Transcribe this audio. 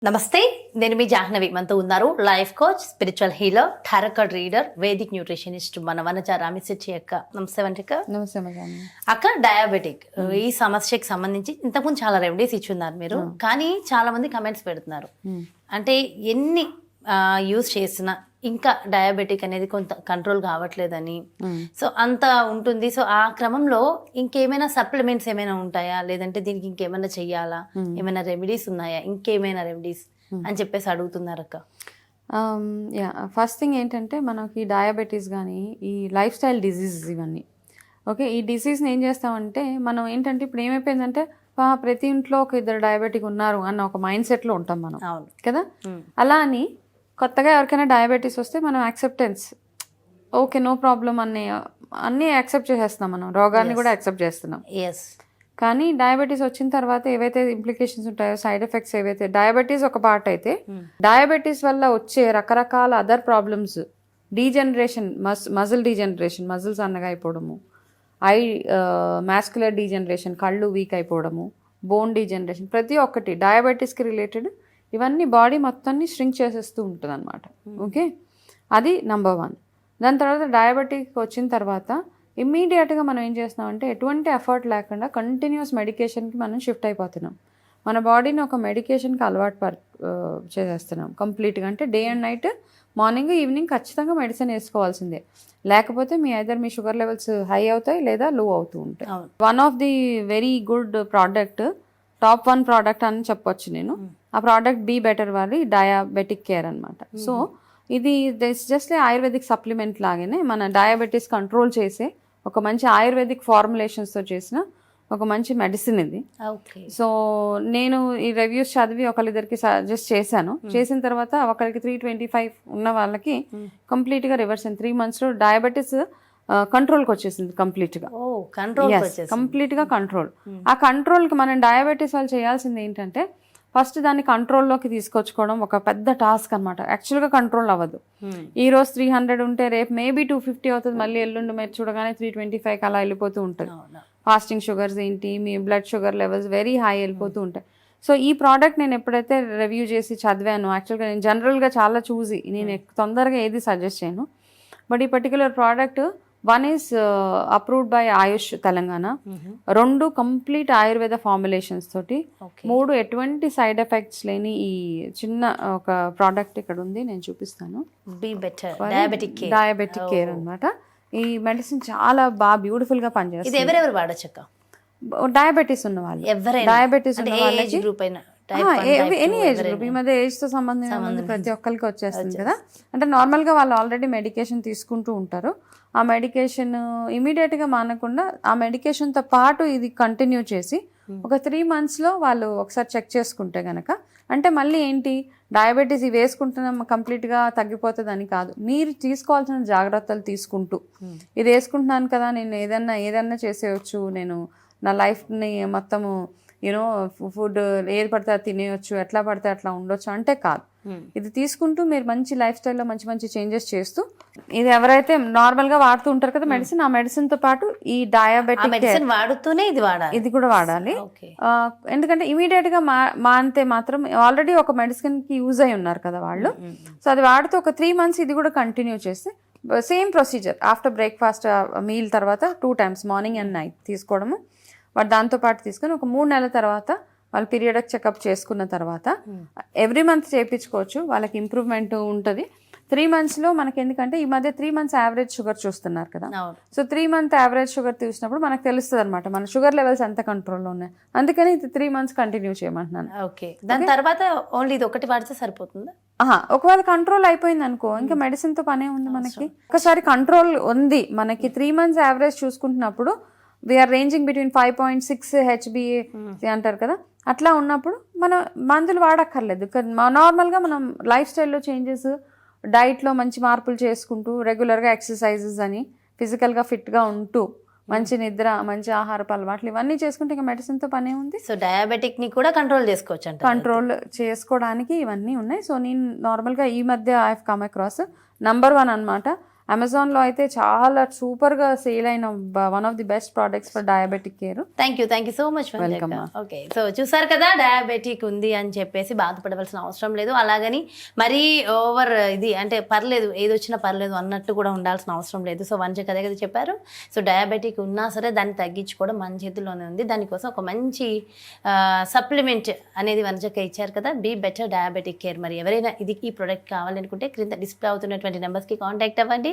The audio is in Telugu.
నమస్తే, నేను మీ జాహ్నవి. మనతో ఉన్నారు life coach, spiritual healer, tarot reader, Vedic nutritionist మన వనజ రామిశెట్టి అక్క. నమస్తే వంటిక. నమస్తే అక్క, డయాబెటిక్ ఈ సమస్యకి సంబంధించి ఇంతకుముందు చాలా రెమెడీస్ ఇచ్చున్నారు మీరు, కానీ చాలా మంది కమెంట్స్ పెడుతున్నారు. అంటే ఎన్ని యూజ్ చేసినా ఇంకా డయాబెటిక్ అనేది కొంత కంట్రోల్ కావట్లేదని, సో అంత ఉంటుంది. సో ఆ క్రమంలో ఇంకేమైనా సప్లిమెంట్స్ ఏమైనా ఉంటాయా, లేదంటే దీనికి ఇంకేమైనా చెయ్యాలా, ఏమైనా రెమెడీస్ ఉన్నాయా, ఇంకేమైనా రెమెడీస్ అని చెప్పేసి అడుగుతున్నారు అక్క. ఫస్ట్ థింగ్ ఏంటంటే మనకి డయాబెటీస్ కానీ ఈ లైఫ్ స్టైల్ డిజీజెస్ ఇవన్నీ ఓకే. ఈ డిసీజ్ని ఏం చేస్తామంటే మనం ఏంటంటే ఇప్పుడు ఏమైపోయిందంటే ప్రతి ఇంట్లో ఒక ఇద్దరు డయాబెటిక్ ఉన్నారు అన్న ఒక మైండ్ సెట్లో ఉంటాం మనం కదా. అలా అని కొత్తగా ఎవరికైనా డయాబెటీస్ వస్తే మనం యాక్సెప్టెన్స్, ఓకే నో ప్రాబ్లం అన్నీ యాక్సెప్ట్ చేసేస్తున్నాం, మనం రోగాన్ని కూడా యాక్సెప్ట్ చేస్తున్నాం. కానీ డయాబెటీస్ వచ్చిన తర్వాత ఏవైతే ఇంప్లికేషన్స్ ఉంటాయో, సైడ్ ఎఫెక్ట్స్ ఏవైతే, డయాబెటీస్ ఒక పార్ట్ అయితే డయాబెటీస్ వల్ల వచ్చే రకరకాల other problems, degeneration, muscle degeneration, muscles అన్నగా అయిపోవడము, మాస్కులర్ డీజనరేషన్, కళ్ళు వీక్ అయిపోవడము, బోన్ డీజనరేషన్, ప్రతి ఒక్కటి డయాబెటీస్కి రిలేటెడ్ ఇవన్నీ బాడీ మొత్తాన్ని ష్రింక్ చేసేస్తూ ఉంటుంది అనమాట. ఓకే, అది నెంబర్ 1. దాని తర్వాత డయాబెటిక్ వచ్చిన తర్వాత ఇమ్మీడియట్గా మనం ఏం చేస్తున్నామంటే ఎటువంటి ఎఫర్ట్ లేకుండా కంటిన్యూస్ మెడికేషన్కి మనం షిఫ్ట్ అయిపోతున్నాం. మన బాడీని ఒక మెడికేషన్కి అలవాటు చేసేస్తున్నాం కంప్లీట్గా. అంటే day and night, morning evening ఖచ్చితంగా మెడిసిన్ వేసుకోవాల్సిందే, లేకపోతే మీ షుగర్ లెవెల్స్ హై అవుతాయి లేదా లో అవుతూ ఉంటాయి. One of the very good product, top 1 product అని చెప్పొచ్చు నేను. ఆ ప్రోడక్ట్ బీ బెటర్ వారి డయాబెటిక్ కేర్ అనమాట. సో ఇది జస్ట్ ఆయుర్వేదిక్ సప్లిమెంట్ లాగానే మన డయాబెటీస్ కంట్రోల్ చేసే ఒక మంచి ఆయుర్వేదిక్ ఫార్ములేషన్స్తో చేసిన ఒక మంచి మెడిసిన్ ఇది. సో నేను ఈ రివ్యూస్ చదివి ఒకరిద్దరికి సజెస్ట్ చేశాను. చేసిన తర్వాత ఒకరికి 325 ఉన్న వాళ్ళకి కంప్లీట్గా రివర్స్ అయింది. 3 monthsలో డయాబెటీస్ కంట్రోల్కి వచ్చేసింది కంప్లీట్గా. కంప్లీట్గా కంట్రోల్. ఆ కంట్రోల్కి మనం డయాబెటీస్ వాళ్ళు చేయాల్సింది ఏంటంటే ఫస్ట్ దాన్ని కంట్రోల్లోకి తీసుకొచ్చుకోవడం ఒక పెద్ద టాస్క్ అనమాట. యాక్చువల్గా కంట్రోల్ అవ్వదు. ఈ రోజు 300 ఉంటే రేపు మేబీ 250 అవుతుంది, మళ్ళీ ఎల్లుండి మీరు చూడగానే 325 అలా వెళ్ళిపోతూ ఉంటుంది. ఫాస్టింగ్ షుగర్స్ ఏంటి, మీ blood sugar levels very high వెళ్ళిపోతూ ఉంటాయి. సో ఈ ప్రోడక్ట్ నేను ఎప్పుడైతే రివ్యూ చేసి చదివాను, యాక్చువల్గా నేను జనరల్గా చాలా చూసి నేను తొందరగా ఏది సజెస్ట్ చేయను, బట్ ఈ particular product 1 is approved by Ayush Telangana, 2 complete Ayurveda formulations తోటి, 3 ఎటువంటి సైడ్ ఎఫెక్ట్స్ లేని ఈ చిన్న ఒక ప్రోడక్ట్ ఇక్కడ ఉంది, నేను చూపిస్తాను. డయాబెటిక్ కేర్ అనమాట. ఈ మెడిసిన్ చాలా బాగా బ్యూటిఫుల్ గా పనిచేస్తుంది. ఎవరెవరు వాడచ్చక్క? డయాబెటీస్ ఉన్న వాళ్ళు, డయాబెటీస్ ఉన్న వాళ్ళకి, ఎనీ ఏజ్ గ్రూప్. ఈ మధ్య ఏజ్తో సంబంధం ప్రతి ఒక్కరికి వచ్చేస్తుంది కదా. అంటే నార్మల్గా వాళ్ళు ఆల్రెడీ మెడికేషన్ తీసుకుంటూ ఉంటారు. ఆ మెడికేషన్ ఇమీడియట్గా మానకుండా ఆ మెడికేషన్తో పాటు ఇది కంటిన్యూ చేసి ఒక 3 monthsలో వాళ్ళు ఒకసారి చెక్ చేసుకుంటే కనుక, అంటే మళ్ళీ ఏంటి డయాబెటీస్ ఇవి వేసుకుంటున్నాం కంప్లీట్గా తగ్గిపోతుందని కాదు, మీరు తీసుకోవాల్సిన జాగ్రత్తలు తీసుకుంటూ ఇది వేసుకుంటున్నాను కదా, నేను ఏదన్నా చేసేయచ్చు, నేను నా లైఫ్ని మొత్తము ఫుడ్ ఏది పడితే అది తినేయచ్చు, ఎట్లా పడితే అట్లా ఉండొచ్చు అంటే కాదు. ఇది తీసుకుంటూ మీరు మంచి లైఫ్ స్టైల్లో మంచి మంచి చేంజెస్ చేస్తూ, ఇది ఎవరైతే నార్మల్గా వాడుతూ ఉంటారు కదా మెడిసిన్, ఆ మెడిసిన్తో పాటు ఈ డయాబెటిక్ వాడుతూనే ఇది కూడా వాడాలి. ఎందుకంటే ఇమీడియట్గా మానితే మాత్రం ఆల్రెడీ ఒక మెడిసిన్కి యూజ్ అయి ఉన్నారు కదా వాళ్ళు. సో అది వాడుతూ ఒక 3 months ఇది కూడా కంటిన్యూ చేస్తే same procedure after breakfast meal తర్వాత 2 times మార్నింగ్ అండ్ నైట్ తీసుకోవడము, వాడు దాంతోపాటు తీసుకొని ఒక 3 నెలల తర్వాత వాళ్ళు పీరియడిక్ చెకప్ చేసుకున్న తర్వాత ఎవ్రీ మంత్ చేయించుకోవచ్చు, వాళ్ళకి ఇంప్రూవ్మెంట్ ఉంటుంది. 3 monthsలో మనకి, ఎందుకంటే ఈ మధ్య 3 months యావరేజ్ షుగర్ చూస్తున్నారు కదా. సో 3 month యావరేజ్ షుగర్ చూసినప్పుడు మనకు తెలుస్తుంది అనమాట మన షుగర్ లెవెల్స్ ఎంత కంట్రోల్లో ఉన్నాయి. అందుకని ఇది 3 months కంటిన్యూ చేయమంటున్నాను. ఓకే, దాని తర్వాత ఓన్లీ ఇది ఒకటి వాడితే సరిపోతుందా? ఒకవేళ కంట్రోల్ అయిపోయింది అనుకో, ఇంకా మెడిసిన్తో పనే ఉంది మనకి. ఒకసారి కంట్రోల్ ఉంది మనకి 3 months యావరేజ్ చూసుకుంటున్నప్పుడు వీఆర్ రేంజింగ్ బిట్వీన్ 5.6 HbA అంటారు కదా. అట్లా ఉన్నప్పుడు మనం మందులు వాడక్కర్లేదు. నార్మల్గా మనం లైఫ్ స్టైల్లో చేంజెస్, డైట్లో మంచి మార్పులు చేసుకుంటూ, రెగ్యులర్గా ఎక్సర్సైజెస్ అని, ఫిజికల్గా ఫిట్గా ఉంటూ, మంచి నిద్ర, మంచి ఆహారపు అలవాట్లు ఇవన్నీ చేసుకుంటే ఇంకా మెడిసిన్తో పనే ఉంది. సో డయాబెటిక్ని కూడా కంట్రోల్ చేసుకోవచ్చు అంట. కంట్రోల్ చేసుకోవడానికి ఇవన్నీ ఉన్నాయి. సో నేను నార్మల్గా ఈ మధ్య I have come across number 1 అనమాట అమెజాన్లో అయితే చాలా సూపర్గా సేల్ అయిన one of the best products for diabetic care. Thank you so much. Welcome. Okay, so చూసారు కదా, డయాబెటిక్ ఉంది అని చెప్పేసి బాధపడవలసిన అవసరం లేదు. అలాగని మరీ ఓవర్ ఇది అంటే పర్లేదు, ఏది వచ్చినా పర్లేదు అన్నట్టు కూడా ఉండాల్సిన అవసరం లేదు. సో వంచ కదే కదా చెప్పారు. సో డయాబెటిక్ ఉన్నా సరే దాన్ని తగ్గించుకోవడం మన చేతుల్లోనే ఉంది. దానికోసం ఒక మంచి సప్లిమెంట్ అనేది వంచక ఇచ్చారు కదా, బీ బెటర్ డయాబెటిక్ కేర్. మరి ఎవరైనా ఈ ప్రోడక్ట్ కావాలనుకుంటే క్రింద డిస్ప్లే అవుతున్నటువంటి నెంబర్స్కి కాంటాక్ట్ అవ్వండి.